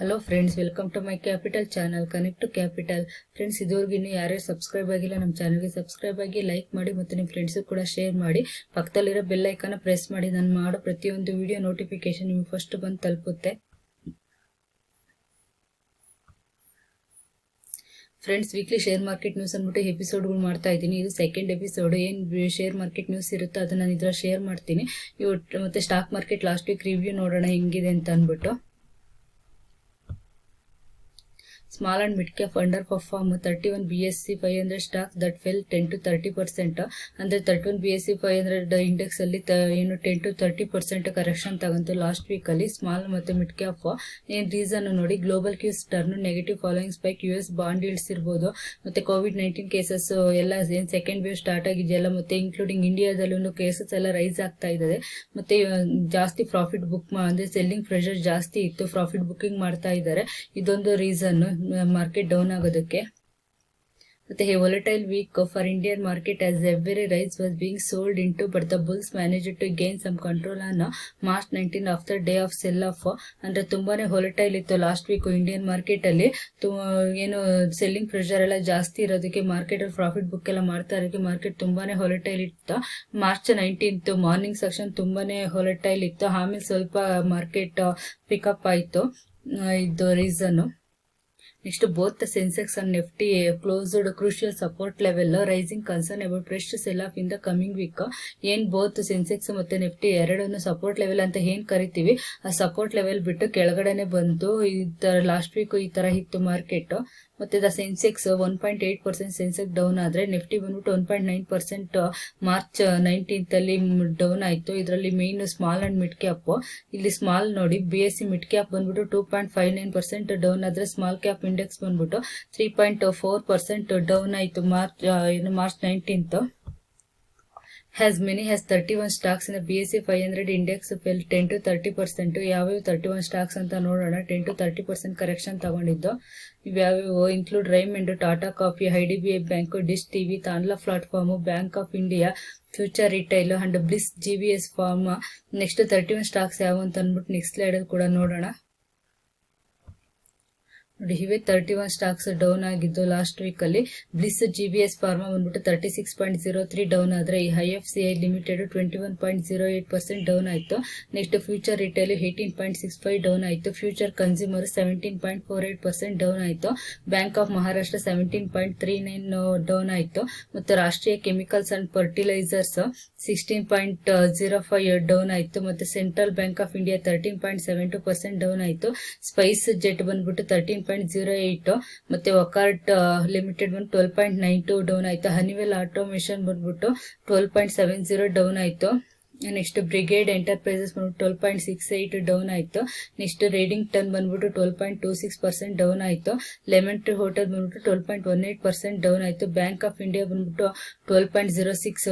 Hello friends, welcome to my capital channel, connect to capital. Friends, ಇದುವರೆಗೂ ಇನ್ನೂ ಯಾರ್ಯಾರು subscribe ಆಗಿಲ್ಲ ನಮ್ಮ ಚಾನಲ್ಗೆ ಸಬ್ಸ್ಕ್ರೈಬ್ ಆಗಿ, ಲೈಕ್ ಮಾಡಿ ಮತ್ತು ನಿಮ್ಮ ಫ್ರೆಂಡ್ಸ್ಗೂ ಕೂಡ ಶೇರ್ ಮಾಡಿ. ಪಕ್ಕದಲ್ಲಿರೋ ಬೆಲ್ ಐಕಾನ ಪ್ರೆಸ್ ಮಾಡಿ. ನಾನು ಮಾಡೋ ಪ್ರತಿಯೊಂದು ವಿಡಿಯೋ ನೋಟಿಫಿಕೇಶನ್ ನಿಮಗೆ ಫಸ್ಟ್ ಬಂದು ತಲುಪುತ್ತೆ. Friends, weekly share market news ಅಂದ್ಬಿಟ್ಟು ಎಪಿಸೋಡ್ಗಳು ಮಾಡ್ತಾ ಇದ್ದೀನಿ. ಇದು ಸೆಕೆಂಡ್ ಎಪಿಸೋಡ್. ಏನು ಶೇರ್ ಮಾರ್ಕೆಟ್ ನ್ಯೂಸ್ ಇರುತ್ತೋ ಅದನ್ನ ನಾನು ಇದ್ರ ಶೇರ್ ಮಾಡ್ತೀನಿ. ಇವತ್ತು ಮತ್ತೆ stock market last week review ನೋಡೋಣ ಹೆಂಗಿದೆ ಅಂತ ಅಂದ್ಬಿಟ್ಟು. Small and mid cap underperform 31 BSE 500 stocks that fell 10 to 30%. ಅಂದ್ರೆ 31 BSE 500 ಇಂಡೆಕ್ಸ್ ಅಲ್ಲಿ ಏನು 10 to 30% ಕರೆಕ್ಷನ್ ತಗಂತು ಲಾಸ್ಟ್ ವೀಕ್ ಅಲ್ಲಿ. ಸ್ಮಾಲ್ ಮತ್ತೆ ಮಿಡ್ ಕ್ಯಾಪ್ ಏನ್ ರೀಸನ್ ನೋಡಿ, global Qs turn negative following spike, US bond yields ಇರ್ಬೋದು, ಮತ್ತೆ COVID-19 ಕೇಸಸ್ ಎಲ್ಲ ಏನ್ ಸೆಕೆಂಡ್ ವೇವ್ ಸ್ಟಾರ್ಟ್ ಆಗಿದೆಯಲ್ಲ, ಮತ್ತೆ ಇನ್ಕ್ಲೂಡಿಂಗ್ ಇಂಡಿಯಾದಲ್ಲೂ ಕೇಸಸ್ ಎಲ್ಲ ರೈಸ್ ಆಗ್ತಾ ಇದೆ. ಮತ್ತೆ ಜಾಸ್ತಿ ಪ್ರಾಫಿಟ್ ಬುಕ್ ಅಂದ್ರೆ ಸೆಲ್ಲಿಂಗ್ ಪ್ರೆಷರ್ ಜಾಸ್ತಿ ಇತ್ತು, ಪ್ರಾಫಿಟ್ ಬುಕಿಂಗ್ ಮಾಡ್ತಾ ಇದ್ದಾರೆ. ಇದೊಂದು ರೀಸನ್ ಮಾರ್ಕೆಟ್ ಡೌನ್ ಆಗೋದಕ್ಕೆ. ಮತ್ತೆ volatile week for Indian market as every rise was being sold into, but the bulls managed to gain some control on March 19 after day of sell off. ಅಂದ್ರೆ ತುಂಬಾನೇ ಹೊಲಟೈಲ್ ಇತ್ತು last week Indian market ಅಲ್ಲಿ. ಏನು selling pressure ಎಲ್ಲ ಜಾಸ್ತಿ ಇರೋದಕ್ಕೆ, market ಅಲ್ಲಿ profit book ಎಲ್ಲ ಮಾಡ್ತಾ ಇರೋದಕ್ಕೆ ಮಾರ್ಕೆಟ್ ತುಂಬಾನೇ ಹೊಲಟೈಲ್ ಇತ್ತು. ಮಾರ್ಚ್ 19 ಮಾರ್ನಿಂಗ್ ಸೆಕ್ಷನ್ ತುಂಬಾನೇ ಹೊಲಟೈಲ್ ಇತ್ತು. ಆಮೇಲೆ ಸ್ವಲ್ಪ ಮಾರ್ಕೆಟ್ ಪಿಕಪ್ ಆಯ್ತು. ಇದು reason. Next, both the Sensex and Nifty closed crucial support level, raising concern about fresh sell-off in the coming week. ಏನ್ ಬೋತ್ ಸೆನ್ಸೆಕ್ಸ್ ಮತ್ತೆ ನಿಫ್ಟಿ ಎರಡನ್ನು ಸಪೋರ್ಟ್ ಲೆವೆಲ್ ಅಂತ ಏನ್ ಕರಿತೀವಿ, ಆ ಸಪೋರ್ಟ್ ಲೆವೆಲ್ ಬಿಟ್ಟು ಕೆಳಗಡೆನೆ ಬಂತು. ಈ ತರ ಲಾಸ್ಟ್ ವೀಕ್ ಈ ತರ ಇತ್ತು ಮಾರ್ಕೆಟ್. ಮತ್ತೆ ದ ಸೆನ್ಸೆಕ್ಸ್ 1.8% ಸೆನ್ಸೆಕ್ಸ್ ಡೌನ್ ಆದ್ರೆ, ನಿಫ್ಟಿ ಬಂದ್ಬಿಟ್ಟು 1.9% ಮಾರ್ಚ್ 19 ಅಲ್ಲಿ ಡೌನ್ ಆಯ್ತು. ಇದರಲ್ಲಿ main small and mid cap. ಇಲ್ಲಿ ಸ್ಮಾಲ್ ನೋಡಿ, BSE ಮಿಡ್ ಕ್ಯಾಪ್ ಬಂದ್ಬಿಟ್ಟು 2.59% ಡೌನ್ ಆದ್ರೆ, ಸ್ಮಾಲ್ ಕ್ಯಾಪ್ ಇಂಡೆಕ್ಸ್ ಬಂದ್ಬಿಟ್ಟು 3.4% ಡೌನ್ ಆಯ್ತು March 19. As many as 31 stocks in the BSE 500 index fell 10 to 30%. ಯಾವ್ಯಾವ 31 ಸ್ಟಾಕ್ಸ್ ಅಂತ ನೋಡೋಣ. 10 to 30% ಕರೆಕ್ಷನ್ ತಗೊಂಡಿದ್ದು ಇವ್ಯಾವ್ಯಾವ include Raymond, Tata coffee, IDBI bank, dish TV, Tanla platform, bank of India, future retail and bliss GVS pharma. Next 31 stocks ಯಾವ ಅಂತ ಅಂದ್ಬಿಟ್ಟು next slide ಅಲ್ಲಿ ಕೂಡ ನೋಡೋಣ. ನೋಡಿ, ಇವೇ 31 ಸ್ಟಾಕ್ಸ್ ಡೌನ್ ಆಗಿದ್ದು ಲಾಸ್ಟ್ ವೀಕ್ ಅಲ್ಲಿ. ಬ್ಲಿಸ್ GVS ಫಾರ್ಮಾ ಬಂದ್ಬಿಟ್ಟು 36.03 ಡೌನ್ ಆದ್ರೆ, ಈ IFCI ಲಿಮಿಟೆಡ್ 21.08% ಡೌನ್ ಆಯ್ತು. ನೆಕ್ಸ್ಟ್ ಫ್ಯೂಚರ್ ರಿಟೇಲ್ 18.65 ಡೌನ್ ಆಯ್ತು. ಫ್ಯೂಚರ್ ಕನ್ಸ್ಯೂಮರ್ 17.48% ಡೌನ್ ಆಯ್ತು. ಬ್ಯಾಂಕ್ ಆಫ್ ಮಹಾರಾಷ್ಟ್ರ 17.39 ಡೌನ್ ಆಯ್ತು. ಮತ್ತು ರಾಷ್ಟ್ರೀಯ ಕೆಮಿಕಲ್ಸ್ ಅಂಡ್ ಫರ್ಟಿಲೈಸರ್ಸ್ 16.05 ಡೌನ್ ಆಯ್ತು. ಮತ್ತೆ central bank of India 13.72% down ಆಯ್ತು. ಸ್ಪೈಸ್ ಜೆಟ್ ಬಂದ್ಬಿಟ್ಟು 13.08, ಮತ್ತೆ ವಕಾರ್ಟ್ ಲಿಮಿಟೆಡ್ ಬಂದು 12.92 ಡೌನ್ ಆಯ್ತು. ಹನಿವೆಲ್ ಆಟೋಮೇಷನ್ ಬಂದ್ಬಿಟ್ಟು 12.70 ಡೌನ್ ಆಯ್ತು. ನೆಕ್ಸ್ಟ್ ಬ್ರಿಗೇಡ್ ಎಂಟರ್ಪ್ರೈಸಸ್ ಬಂದ್ಬಿಟ್ಟು 12.68 ಡೌನ್ ಆಯ್ತು. ನೆಕ್ಸ್ಟ್ ರೇಡಿಂಗ್ ಟನ್ ಬಂದ್ಬಿಟ್ಟು 12.26% ಡೌನ್ ಆಯ್ತು. ಲೆಮನ್ ಟ್ರೀ ಹೋಟೆಲ್ ಬಂದ್ಬಿಟ್ಟು 12.18% ಡೌನ್ ಆಯ್ತು. ಬ್ಯಾಂಕ್ ಆಫ್ ಇಂಡಿಯಾ ಬಂದ್ಬಿಟ್ಟು 12.06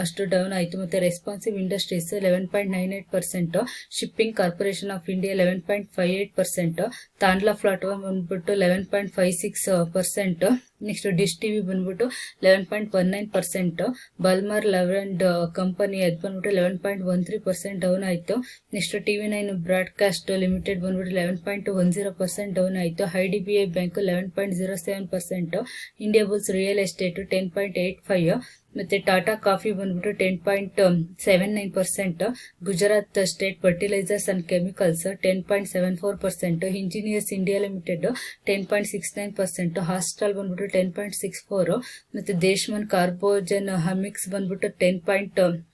ಅಷ್ಟು ಡೌನ್ ಆಯ್ತು. ಮತ್ತೆ responsive industries 11.98%, shipping corporation of India 11.58%, Tanla platform ಬಂದ್ಬಿಟ್ಟು 11.56%. ನೆಕ್ಸ್ಟ್ ಡಿಶ್ ಟಿವಿ ಬಂದ್ಬಿಟ್ಟು 11.19%, ಬಲ್ಮರ್ ಲೆವೆಂಡ್ ಕಂಪನಿ ಅದು ಬಂದ್ಬಿಟ್ಟು 11.13% ಡೌನ್ ಆಯ್ತು. ನೆಕ್ಸ್ಟ್ TV9 ಬ್ರಾಡ್ಕಾಸ್ಟ್ ಲಿಮಿಟೆಡ್ ಬಂದ್ಬಿಟ್ಟು 11.10% ಡೌನ್ ಆಯ್ತು. IDBI bank 11.07%, India Bulls real estate 10.85%, ಮತ್ತೆ ಟಾಟಾ ಕಾಫಿ ಬಂದ್ಬಿಟ್ಟು 10.79%, Gujarat state fertilisers and chemicals 10.74%, engineers India limited 10.69%, hostel ಬಂದ್ಬಿಟ್ಟು 10.64%, ಮತ್ತೆ ದೇಶ್ಮನ್ ಕಾರ್ಬೋಜನ್ ಹಮಿಕ್ಸ್ ಬಂದ್ಬಿಟ್ಟು 10.47%.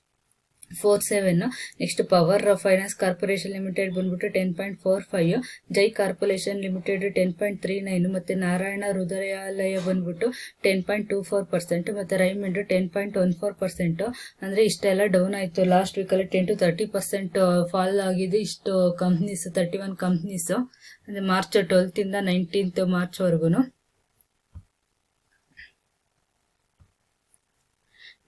Next power finance corporation limited ಬಂದ್ಬಿಟ್ಟು 10.45%, ಜೈ ಕಾರ್ಪೊರೇಷನ್ ಲಿಮಿಟೆಡ್ 10.39%, ಮತ್ತೆ ನಾರಾಯಣ ಹೃದಯಾಲಯ ಬಂದ್ಬಿಟ್ಟು 10.24%, ಮತ್ತೆ ರೈಮಂಡ್ 10.14%. ಅಂದ್ರೆ ಇಷ್ಟೆಲ್ಲ ಡೌನ್ ಆಯ್ತು ಲಾಸ್ಟ್ ವೀಕ್ ಅಲ್ಲಿ. 10 to 30% ಫಾಲ್ ಆಗಿದೆ ಇಷ್ಟು ಕಂಪ್ನೀಸ್, 31 ಕಂಪ್ನೀಸ್. ಅಂದ್ರೆ ಮಾರ್ಚ್ 12 ಇಂದ 19th ಮಾರ್ಚ್ ವರ್ಗುನು.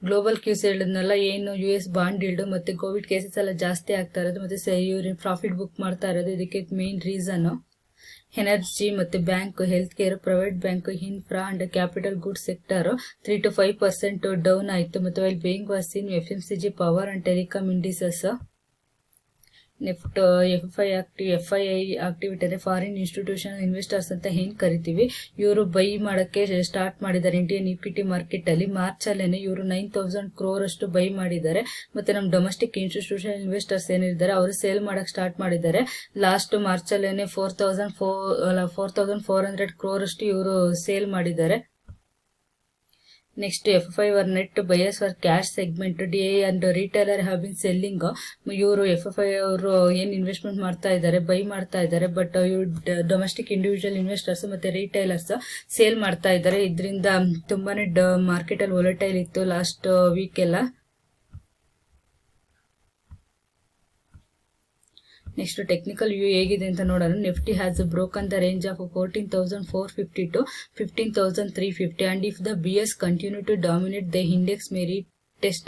ಗ್ಲೋಬಲ್ ಕ್ಯೂಸ್ ಹೇಳಿದ್ನಲ್ಲ, ಏನು US ಬಾಂಡ್ ಈಲ್ಡ್ ಮತ್ತೆ ಕೋವಿಡ್ ಕೇಸಸ್ ಎಲ್ಲ ಜಾಸ್ತಿ ಆಗ್ತಾ ಇರೋದು, ಮತ್ತೆ ಇವ್ರು ಪ್ರಾಫಿಟ್ ಬುಕ್ ಮಾಡ್ತಾ ಇರೋದು, ಇದಕ್ಕೆ ಮೇನ್ ರೀಸನ್. ಎನರ್ಜಿ ಮತ್ತೆ bank, health care, private bank, infra and capital good sector 3 to 5% down ಆಯ್ತು. ಮತ್ತೆ while being was in FMCG, power and telecom indices NEFT FI activity ಅಂದರೆ ಫಾರಿನ್ ಇನ್ಸ್ಟಿಟ್ಯೂಷನಲ್ ಇನ್ವೆಸ್ಟರ್ಸ್ ಅಂತ ಏನು ಕರಿತೀವಿ, ಇವರು ಬೈ ಮಾಡೋಕ್ಕೆ start ಮಾಡಿದ್ದಾರೆ ಇಂಡಿಯನ್ ಈಕ್ವಿಟಿ ಮಾರ್ಕೆಟ್ ಅಲ್ಲಿ. ಮಾರ್ಚ್ ಅಲ್ಲೇನೆ ಇವರು 9,000 crore ಅಷ್ಟು ಬೈ ಮಾಡಿದ್ದಾರೆ. ಮತ್ತೆ ನಮ್ಮ ಡೊಮೆಸ್ಟಿಕ್ ಇನ್ಸ್ಟಿಟ್ಯೂಷನಲ್ ಇನ್ವೆಸ್ಟರ್ಸ್ ಏನಿದ್ದಾರೆ ಅವರು ಸೇಲ್ ಮಾಡಕ್ ಸ್ಟಾರ್ಟ್ ಮಾಡಿದ್ದಾರೆ. ಲಾಸ್ಟ್ ಮಾರ್ಚ್ ಅಲ್ಲೇನೆ 4,400 crore ಅಷ್ಟು ಇವರು ಸೇಲ್ ಮಾಡಿದ್ದಾರೆ. ನೆಕ್ಸ್ಟ್ FI ಅವರ್ net buyers for cash segment DI and retailer have been selling. ಇವರು FI ಅವರು ಏನು ಇನ್ವೆಸ್ಟ್ಮೆಂಟ್ ಮಾಡ್ತಾ ಇದ್ದಾರೆ, ಬೈ ಮಾಡ್ತಾ ಇದ್ದಾರೆ. ಬಟ್ ಇವರು ಡೊಮೆಸ್ಟಿಕ್ ಇಂಡಿವಿಜುವಲ್ ಇನ್ವೆಸ್ಟರ್ಸ್ ಮತ್ತೆ ರಿಟೇಲರ್ಸ್ ಸೇಲ್ ಮಾಡ್ತಾ ಇದ್ದಾರೆ. ಇದರಿಂದ ತುಂಬಾನೇ ಮಾರ್ಕೆಟ್ ಅಲ್ಲಿ ವೊಲಟೈಲ್ ಇತ್ತು ಲಾಸ್ಟ್ ವೀಕ್ ಎಲ್ಲ. ನೆಕ್ಸ್ಟ್ ಟೆಕ್ನಿಕಲ್ ವ್ಯೂ ಹೇಗಿದೆ ಅಂತ ನೋಡೋಣ. Nifty has broken the range of 14,450 to 15,350 and if the BS continue to dominate the index may test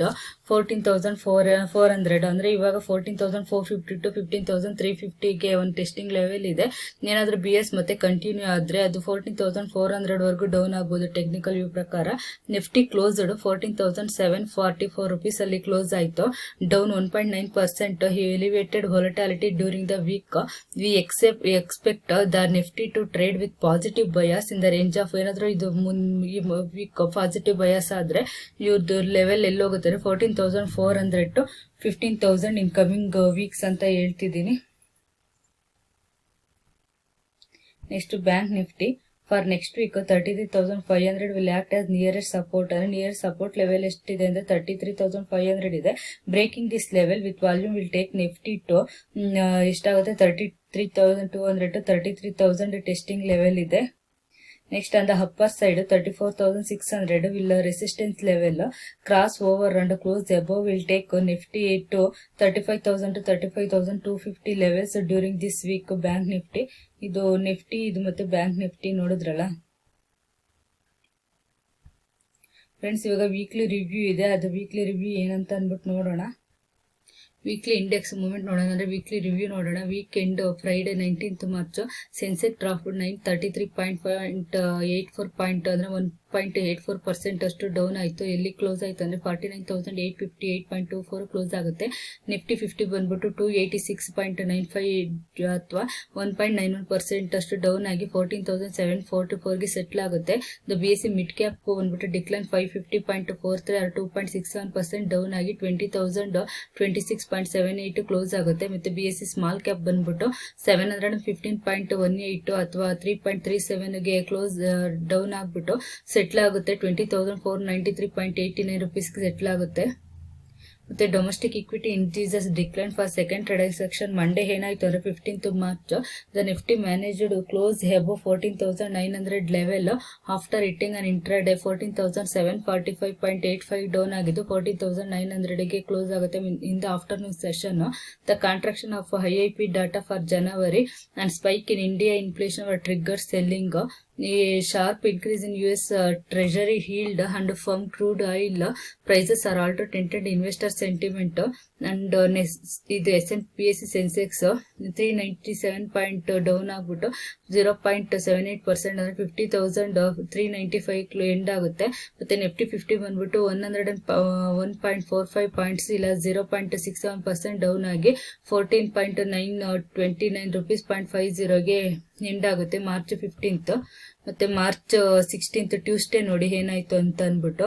14,400 ಅಂದ್ರೆ ಇವಾಗ 14,450 to 15,350ಗೆ ಒಂದು ಟೆಸ್ಟಿಂಗ್ ಲೆವೆಲ್ ಇದೆ. ಏನಾದ್ರೂ BS ಮತ್ತೆ ಕಂಟಿನ್ಯೂ ಆದ್ರೆ ಅದು 14,400 ವರೆಗೂ ಡೌನ್ ಆಗ್ಬೋದು ಟೆಕ್ನಿಕಲ್ ವ್ಯೂ ಪ್ರಕಾರ. ನಿಫ್ಟಿ ಕ್ಲೋಸ್ಡ್ 14,744 ರುಪೀಸ್ ಅಲ್ಲಿ ಕ್ಲೋಸ್ ಆಯ್ತು, down 1.9%. Elevated volatility during the week. We expect the Nifty to trade with positive bias in the range of, ಏನಾದ್ರೂ ಇದು ಈ ವೀಕ್ ಪಾಸಿಟಿವ್ ಬಯಾಸ್ ಆದ್ರೆ ಇವ್ರದ್ದು ಲೆವೆಲ್ ಹೋಗುತ್ತೆ 14,400 to 15,000 ಇನ್ ಕಮಿಂಗ್ ವೀಕ್ಸ್ ಅಂತ ಹೇಳ್ತಿದ್ದೀನಿ. Next Bank Nifty for next week 33,500 will act as nearest support. Near support level ಎಷ್ಟಿದೆ ಅಂದ್ರೆ 33,500 ಇದೆ. Breaking this level with volume will take Nifty to ಎಷ್ಟಾಗುತ್ತೆ 33,200 to 33,000 testing level ಇದೆ. Next on the upper side 34,600 will resistance level cross over and close above will take Nifty to 35,000 to 35,250 levels during this week. Bank Nifty ಇದು Nifty ಇದು ಮತ್ತೆ bank Nifty ನೋಡಿದ್ರಲ್ಲ friends. ಇವಾಗ weekly review ಇದೆ, ಅದು weekly review ಏನಂತ ಅಂದ್ಬಿಟ್ಟು ನೋಡೋಣ. ವೀಕ್ಲಿ ಇಂಡೆಕ್ಸ್ ಮೂವ್ಮೆಂಟ್ ನೋಡೋಣ ಅಂದ್ರೆ ವೀಕ್ಲಿ ರಿವ್ಯೂ ನೋಡೋಣ. Weekend Friday 19th March Sensex drop 933.84 point ಅಂದ್ರೆ 1.84% ಅಷ್ಟು ಡೌನ್ ಆಯಿತು. ಎಲ್ಲಿ ಕ್ಲೋಸ್ ಆಯಿತು ಅಂದರೆ 49,858.24 ಕ್ಲೋಸ್ ಆಗುತ್ತೆ. ನಿಫ್ಟಿ 50 ಬಂದ್ಬಿಟ್ಟು 286.95 ಅಥವಾ 1.91% ಅಷ್ಟು ಡೌನ್ ಆಗಿ 14,744ಗೆ ಸೆಟ್ಲ್ ಆಗುತ್ತೆ. ದ BSE ಮಿಡ್ ಕ್ಯಾಪ್ ಬಂದ್ಬಿಟ್ಟು ಡಿಕ್ಲೈನ್ 550.43 or 2.67% ಡೌನ್ ಆಗಿ 20,026.78 ಕ್ಲೋಸ್ ಆಗುತ್ತೆ. ಮತ್ತೆ BSE ಸ್ಮಾಲ್ ಕ್ಯಾಪ್ ಬಂದ್ಬಿಟ್ಟು 715.18 ಅಥವಾ 3.37ಗೆ ಕ್ಲೋಸ್ ಡೌನ್ ಆಗ್ಬಿಟ್ಟು ಸೆಟ್ಲ್ ಆಗುತ್ತೆ 20,493.89 ರುಪೀಸ್ಗೆ ಸೆಟ್ಲ್ ಆಗುತ್ತೆ. ಮತ್ತೆ domestic equity indices decline for second trading section Monday ಏನಾಯ್ತು ಅಂದ್ರೆ 15th ಮಾರ್ಚ್ the Nifty managed close above 14,900 level after hitting an intraday 14,745.85 down ಆಗಿದ್ದು 14,900ಗೆ ಕ್ಲೋಸ್ ಆಗುತ್ತೆ in the afternoon session. The contraction of IIP data for January and spike in India inflation were trigger selling. ಈ sharp increase in US treasury yield and firm crude oil prices are also tinted investor sentiment. And ಇದು S&P Sensex 397 point down ಆಗ್ಬಿಟ್ಟು 0.78% ಅಂದ್ರೆ 50,395 end ಆಗುತ್ತೆ. ಮತ್ತೆ Nifty 50 ಬಂದ್ಬಿಟ್ಟು 101.45 points ಇಲ್ಲ 0.67% down ಆಗಿ 14.929 rupees 0.50ಗೆ end ಆಗುತ್ತೆ ಮಾರ್ಚ್ 15th. ಮತ್ತೆ ಮಾರ್ಚ್ 16th ಟ್ಯೂಸ್ಡೇ ನೋಡಿ ಏನಾಯ್ತು ಅಂತ ಅಂದ್ಬಿಟ್ಟು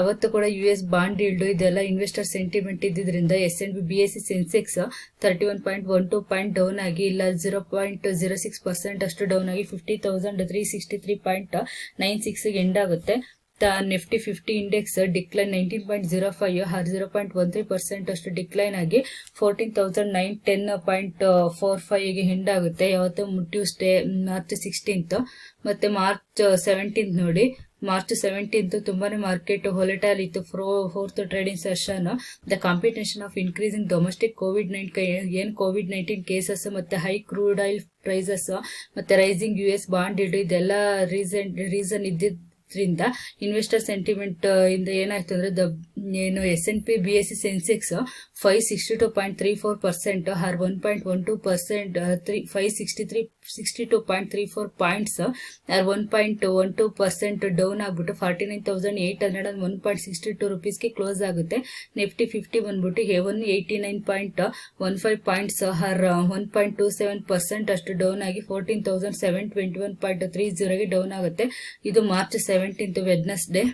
ಅವತ್ತು ಕೂಡ US ಬಾಂಡ್ ಈಲ್ಡ್ ಇದೆಲ್ಲ ಇನ್ವೆಸ್ಟರ್ ಸೆಂಟಿಮೆಂಟ್ ಇದ್ದಿದ್ರಿಂದ S&P BSE Sensex 31.12 point down ಆಗಿ ಇಲ್ಲ 0.06% ಅಷ್ಟು ಡೌನ್ ಆಗಿ 50,363.96 ಎಂಡ್ ಆಗುತ್ತೆ. ನಿಫ್ಟಿ 50 ಇಂಡೆಕ್ಸ್ ಡಿಕ್ಲೈನ್ 19.05 or 0.13% ಅಷ್ಟು ಡಿಕ್ಲೈನ್ ಆಗಿ 14,910.45ಗೆ ಎಂಡ್ ಆಗುತ್ತೆ ಯಾವತ್ತು ಟ್ಯೂಸ್ಡೇ ಮಾರ್ಚ್ 16th. ಮತ್ತೆ ಮಾರ್ಚ್ 17th ನೋಡಿ, ಮಾರ್ಚ್ 17th ತುಂಬಾನೇ ಮಾರ್ಕೆಟ್ ಹೊಲೆಟೈಲ್ ಇತ್ತು. Fourth trading session the computation of increasing domestic COVID-19 cases ಮತ್ತೆ ಹೈ ಕ್ರೂಡ್ ಆಯಿಲ್ ಪ್ರೈಸಸ್ ಮತ್ತೆ ರೈಸಿಂಗ್ US ಬಾಂಡ್ ಈಲ್ಡ್ ಇದೆಲ್ಲ ರೀಸನ್ ಇದ್ದಿದ್ರಿಂದ ಇನ್ವೆಸ್ಟರ್ ಸೆಂಟಿಮೆಂಟ್ ಇಂದ ಏನಾಯ್ತು ಅಂದ್ರೆ ಏನು S&P BSE Sensex 562.34% or 1.12% 563 62.34 points 1.12% down ಆಗ್ಬಿಟ್ಟು 49,801.62 ರುಪೀಸ್ಗೆ ಕ್ಲೋಸ್ ಆಗುತ್ತೆ. ನಿಫ್ಟಿ 50 ಬಂದ್ಬಿಟ್ಟು 189.15 ಪಾಯಿಂಟ್ಸ್ 1.27% ಅಷ್ಟು ಡೌನ್ ಆಗಿ 14,721.30ಗೆ ಡೌನ್ ಆಗುತ್ತೆ. ಇದು ಮಾರ್ಚ್ 17 ವೆಡ್ನೆಸ್ಡೇ.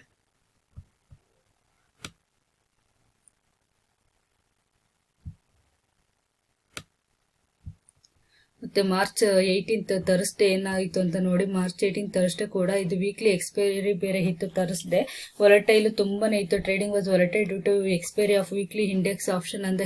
ಮತ್ತೆ ಮಾರ್ಚ್ 18 ಥರ್ಸ್ಡೇ ಏನಾಯಿತು ಅಂತ ನೋಡಿ. ಮಾರ್ಚ್ 18 ಥರ್ಸ್ಡೇ ಕೂಡ ಇದು ವೀಕ್ಲಿ ಎಕ್ಸ್ಪೈರಿ ಬೇರೆ ಇತ್ತು. ಥರ್ಸ್ಡೇ ವೊಲಟೈಲ್ ತುಂಬಾನೇ ಇತ್ತು. Trading was volatile due to expiry of weekly index option ಅಂದ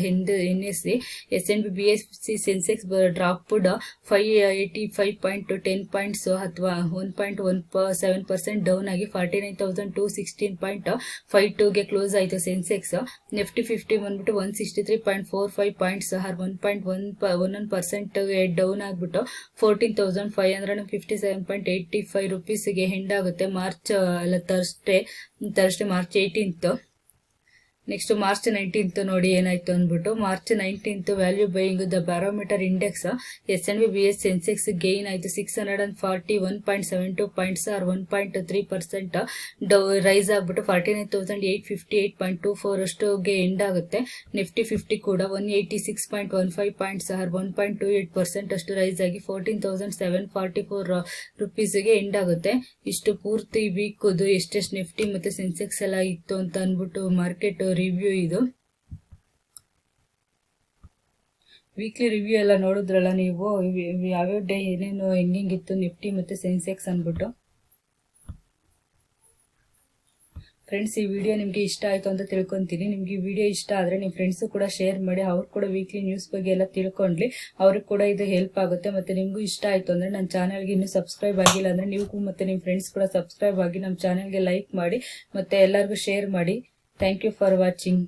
NSE. S&P BSE Sensex dropped 585.10 points ಅಥವಾ 1.17% ಡೌನ್ ಆಗಿ 49,216.52ಗೆ ಕ್ಲೋಸ್ ಆಯಿತು ಸೆನ್ಸೆಕ್ಸ್. ನಿಫ್ಟಿ 50 ಬಂದ್ಬಿಟ್ಟು 163.45 ಪಾಯಿಂಟ್ಸ್ 1.11% ಡೌನ್ ಆಗ್ಬಿಟ್ಟು 14,557.85 ರುಪೀಸ್ಗೆ ಎಂಡ್ ಆಗುತ್ತೆ. March Thursday March 18. Next March 19 ನೋಡಿ ಏನಾಯ್ತು ಅಂದ್ಬಿಟ್ಟು. March 19 value buying the barometer index S&P BSE Sensex gain ಆಯಿತು 641.72 ಪಾಯಿಂಟ್ಸ್ 1.3% ರೈಸ್ ಆಗ್ಬಿಟ್ಟು 49,858.24 ಅಷ್ಟುಗೆ ಎಂಡ್ ಆಗುತ್ತೆ. ನಿಫ್ಟಿ 50 ಕೂಡ 186.15 ಪಾಯಿಂಟ್ಸ್ 1.28% ಅಷ್ಟು ರೈಸ್ ಆಗಿ 14,744 ರುಪೀಸ್ಗೆ ಎಂಡ್ ಆಗುತ್ತೆ. ಇಷ್ಟು ಪೂರ್ತಿ ವೀಕ್ ಎಷ್ಟೆಷ್ಟು ನಿಫ್ಟಿ ಮತ್ತೆ ಸೆನ್ಸೆಕ್ಸ್ ಎಲ್ಲ ಇತ್ತು ಅಂತ ಅಂದ್ಬಿಟ್ಟು ಮಾರ್ಕೆಟ್ ರಿವ್ಯೂ. ಇದು ವೀಕ್ಲಿ ರಿವ್ಯೂ ಎಲ್ಲ ನೋಡಿದ್ರಲ್ಲ ನೀವು, ಯಾವ್ಯಾವ ಡೇ ಏನೇನು ಹೆಂಗಿತ್ತು ನಿಫ್ಟಿ ಮತ್ತೆ ಸೆನ್ಸೆಕ್ಸ್ ಅಂದ್ಬಿಟ್ಟು. ಫ್ರೆಂಡ್ಸ್, ಈ ವಿಡಿಯೋ ನಿಮಗೆ ಇಷ್ಟ ಆಯಿತು ಅಂತ ತಿಳ್ಕೊತೀನಿ. ನಿಮ್ಗೆ ಈ ವಿಡಿಯೋ ಇಷ್ಟ ಆದರೆ ನಿಮ್ಮ ಫ್ರೆಂಡ್ಸು ಕೂಡ ಶೇರ್ ಮಾಡಿ. ಅವ್ರು ಕೂಡ ವೀಕ್ಲಿ ನ್ಯೂಸ್ ಬಗ್ಗೆ ಎಲ್ಲ ತಿಳ್ಕೊಂಡ್ಲಿ, ಅವ್ರಿಗೆ ಕೂಡ ಇದು ಹೆಲ್ಪ್ ಆಗುತ್ತೆ. ಮತ್ತು ನಿಮಗೂ ಇಷ್ಟ ಆಯಿತು ಅಂದರೆ ನನ್ನ ಚಾನಲ್ಗೆ ಇನ್ನೂ ಸಬ್ಸ್ಕ್ರೈಬ್ ಆಗಿಲ್ಲ ಅಂದರೆ ನೀವು ಮತ್ತು ನಿಮ್ಮ ಫ್ರೆಂಡ್ಸ್ ಕೂಡ ಸಬ್ಸ್ಕ್ರೈಬ್ ಆಗಿ ನಮ್ಮ ಚಾನಲ್ಗೆ ಲೈಕ್ ಮಾಡಿ ಮತ್ತು ಎಲ್ಲರಿಗೂ ಶೇರ್ ಮಾಡಿ. Thank you for watching.